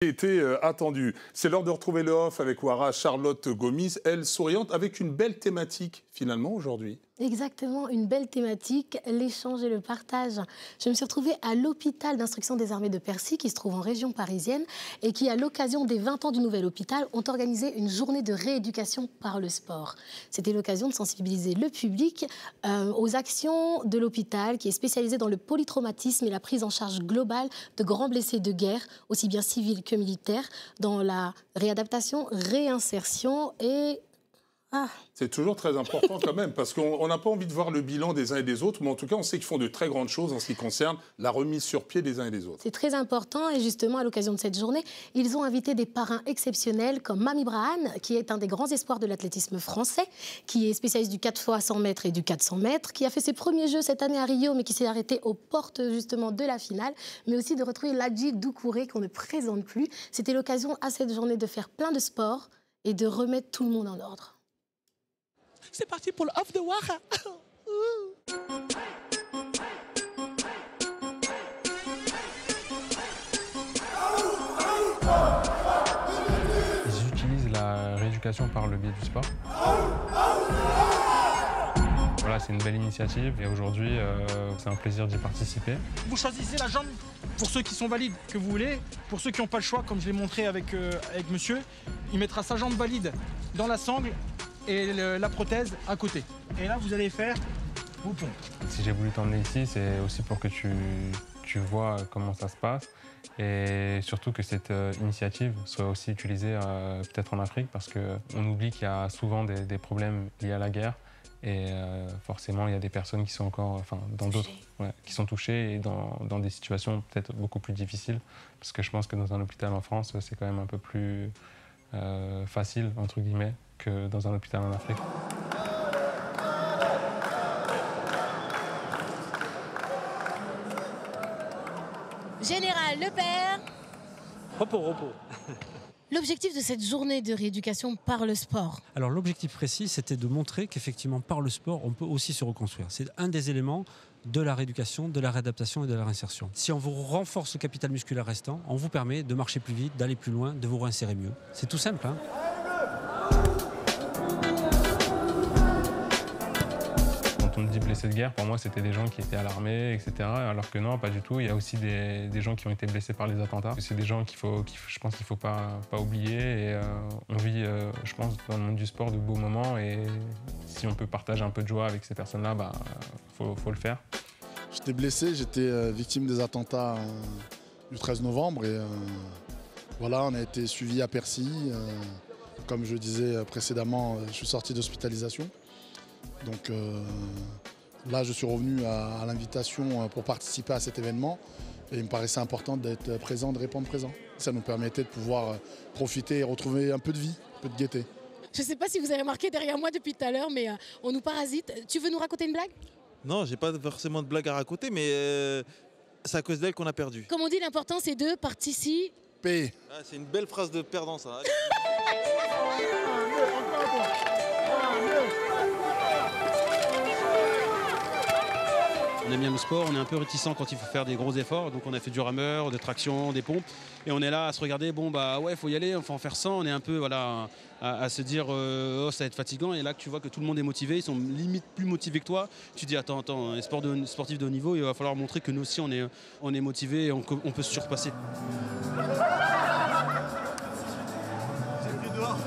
Était attendu. C'est l'heure de retrouver le off avec Wara Charlotte Gomis, elle souriante, avec une belle thématique finalement aujourd'hui. Exactement, une belle thématique, l'échange et le partage. Je me suis retrouvée à l'hôpital d'instruction des armées de Percy, qui se trouve en région parisienne, et qui, à l'occasion des 20 ans du nouvel hôpital, ont organisé une journée de rééducation par le sport. C'était l'occasion de sensibiliser le public aux actions de l'hôpital, qui est spécialisé dans le polytraumatisme et la prise en charge globale de grands blessés de guerre, aussi bien civils que militaires, dans la réadaptation, réinsertion et... C'est toujours très important quand même, parce qu'on n'a pas envie de voir le bilan des uns et des autres, mais en tout cas, on sait qu'ils font de très grandes choses en ce qui concerne la remise sur pied des uns et des autres. C'est très important et justement, à l'occasion de cette journée, ils ont invité des parrains exceptionnels comme Mami Brahane, qui est un des grands espoirs de l'athlétisme français, qui est spécialiste du 4 x 100 mètres et du 400 mètres, qui a fait ses premiers jeux cette année à Rio, mais qui s'est arrêté aux portes justement de la finale, mais aussi de retrouver Ladji Doucouré, qu'on ne présente plus. C'était l'occasion à cette journée de faire plein de sports et de remettre tout le monde en ordre. C'est parti pour le off de Wara. Ils utilisent la rééducation par le biais du sport. Voilà, c'est une belle initiative et aujourd'hui, c'est un plaisir d'y participer. Vous choisissez la jambe pour ceux qui sont valides que vous voulez. Pour ceux qui n'ont pas le choix, comme je l'ai montré avec monsieur, il mettra sa jambe valide dans la sangle et la prothèse à côté. Et là, vous allez faire vos pompes. Si j'ai voulu t'emmener ici, c'est aussi pour que tu vois comment ça se passe et surtout que cette initiative soit aussi utilisée peut-être en Afrique parce qu'on oublie qu'il y a souvent des problèmes liés à la guerre et forcément, il y a des personnes qui sont encore, qui sont touchées et dans des situations peut-être beaucoup plus difficiles parce que je pense que dans un hôpital en France, c'est quand même un peu plus facile, entre guillemets, que dans un hôpital en Afrique. Général Lepère. Repos. L'objectif de cette journée de rééducation par le sport. Alors l'objectif précis, c'était de montrer qu'effectivement par le sport, on peut aussi se reconstruire. C'est un des éléments de la rééducation, de la réadaptation et de la réinsertion. Si on vous renforce le capital musculaire restant, on vous permet de marcher plus vite, d'aller plus loin, de vous réinsérer mieux. C'est tout simple, hein. Quand on dit blessés de guerre, pour moi, c'était des gens qui étaient à l'armée, etc. Alors que non, pas du tout. Il y a aussi des gens qui ont été blessés par les attentats. C'est des gens je pense qu'il ne faut pas oublier. Et on vit, je pense, dans le monde du sport de beaux moments. Et si on peut partager un peu de joie avec ces personnes-là, faut le faire. J'étais blessé, j'étais victime des attentats du 13 novembre. Et voilà, on a été suivis à Percy. Comme je disais précédemment, je suis sorti d'hospitalisation. Donc là, je suis revenu à l'invitation pour participer à cet événement et il me paraissait important d'être présent, de répondre présent. Ça nous permettait de pouvoir profiter et retrouver un peu de vie, un peu de gaieté. Je ne sais pas si vous avez remarqué derrière moi depuis tout à l'heure, mais on nous parasite. Tu veux nous raconter une blague? Non, j'ai pas forcément de blague à raconter, mais c'est à cause d'elle qu'on a perdu. Comme on dit, l'important c'est de participer. C'est une belle phrase de perdant, ça. On aime bien le sport, on est un peu réticent quand il faut faire des gros efforts, donc on a fait du rameur, des tractions, des pompes, et on est là à se regarder, faut y aller, on faut en faire 100, on est un peu à se dire oh ça va être fatigant, et là tu vois que tout le monde est motivé, ils sont limite plus motivés que toi, tu dis attends, les sportifs de haut niveau, il va falloir montrer que nous aussi on est motivés et on peut se surpasser. J'ai pris dehors.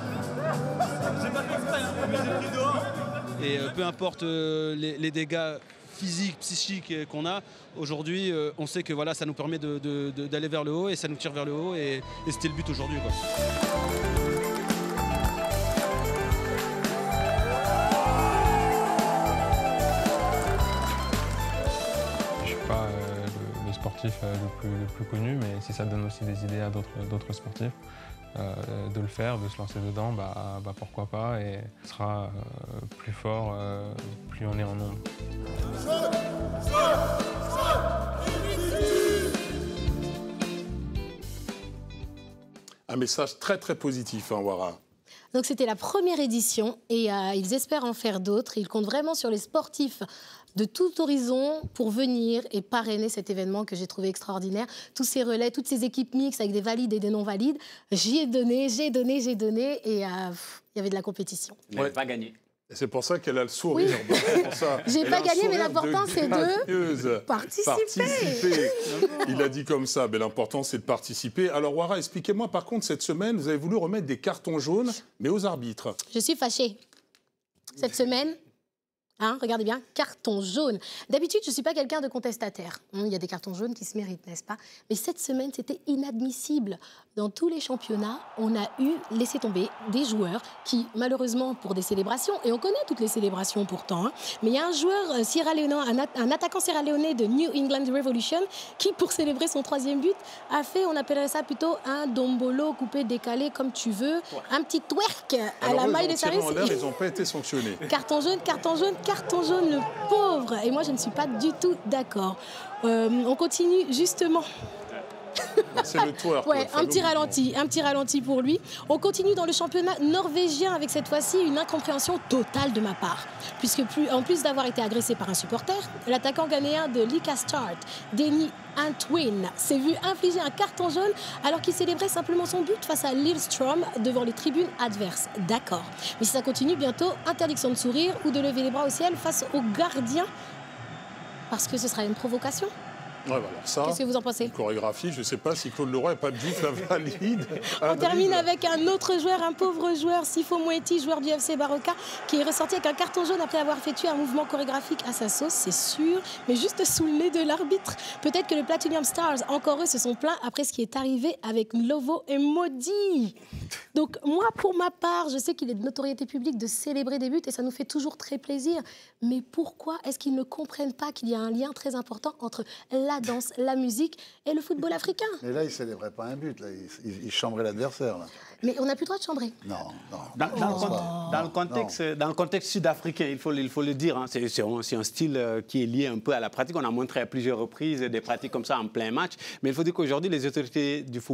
J'ai pas fait exprès, mais j'ai pris dehors. Et peu importe les dégâts physique, psychique qu'on a, aujourd'hui, on sait que voilà, ça nous permet d'aller vers le haut et ça nous tire vers le haut et c'était le but aujourd'hui, quoi. Je suis pas le sportif le plus connu, mais si ça donne aussi des idées à d'autres sportifs, de le faire, de se lancer dedans, pourquoi pas, et on sera plus fort, plus on est en nombre. Un message très très positif, hein, Wara. Donc c'était la première édition et ils espèrent en faire d'autres. Ils comptent vraiment sur les sportifs de tout horizon pour venir et parrainer cet événement que j'ai trouvé extraordinaire. Tous ces relais, toutes ces équipes mixtes avec des valides et des non-valides, j'y ai donné, j'ai donné et il y avait de la compétition. Elle n'a pas gagné. C'est pour ça qu'elle a le sourire. Oui. J'ai Elle pas a un gagné, mais sourire l'important, c'est de participer. Il a dit comme ça, mais l'important, c'est de participer. Alors, Wara, expliquez-moi, par contre, cette semaine, vous avez voulu remettre des cartons jaunes, mais aux arbitres. Je suis fâchée. Cette semaine, regardez bien, carton jaune. D'habitude, je ne suis pas quelqu'un de contestataire. Il y a des cartons jaunes qui se méritent, n'est-ce pas? Mais cette semaine, c'était inadmissible. Dans tous les championnats, on a laissé tomber des joueurs qui, malheureusement, pour des célébrations, et on connaît toutes les célébrations pourtant, mais il y a un joueur sierra-léonais, un attaquant sierra-léonais de New England Revolution qui, pour célébrer son 3e but, a fait, on appellerait ça plutôt un dombolo coupé, décalé, comme tu veux, un petit twerk à la maille de Saris. Ils n'ont pas été sanctionnés. Carton jaune, le pauvre. Et moi, je ne suis pas du tout d'accord. On continue justement. C'est le twerk. Ouais, un petit ralenti pour lui. On continue dans le championnat norvégien avec cette fois-ci une incompréhension totale de ma part. Puisque en plus d'avoir été agressé par un supporter, l'attaquant ghanéen de Lika Start, Denny Antwin, s'est vu infliger un carton jaune alors qu'il célébrait simplement son but face à Lillestrøm devant les tribunes adverses. D'accord. Mais si ça continue, bientôt, interdiction de sourire ou de lever les bras au ciel face au gardien. Parce que ce sera une provocation. Ouais, voilà, ça, qu'est-ce que vous en pensez? Chorégraphie, je ne sais pas si Claude Leroy et Pape Diouf la valide. On termine avec un autre joueur, un pauvre joueur, Sifo Moeti, joueur du FC Baroka, qui est ressorti avec un carton jaune après avoir effectué un mouvement chorégraphique à sa sauce, c'est sûr, mais juste sous le nez de l'arbitre. Peut-être que le Platinum Stars, encore eux, se sont plaints après ce qui est arrivé avec Lovo et Maudit. Donc moi, pour ma part, je sais qu'il est de notoriété publique de célébrer des buts et ça nous fait toujours très plaisir. Mais pourquoi est-ce qu'ils ne comprennent pas qu'il y a un lien très important entre la danse, la musique et le football africain? Mais là, il ne célébrait pas un but, là. Il chambrait l'adversaire. Mais on n'a plus le droit de chambrer. Non. Dans le contexte sud-africain, il faut le dire, hein, c'est un style qui est lié un peu à la pratique. On a montré à plusieurs reprises des pratiques comme ça en plein match. Mais il faut dire qu'aujourd'hui, les autorités du football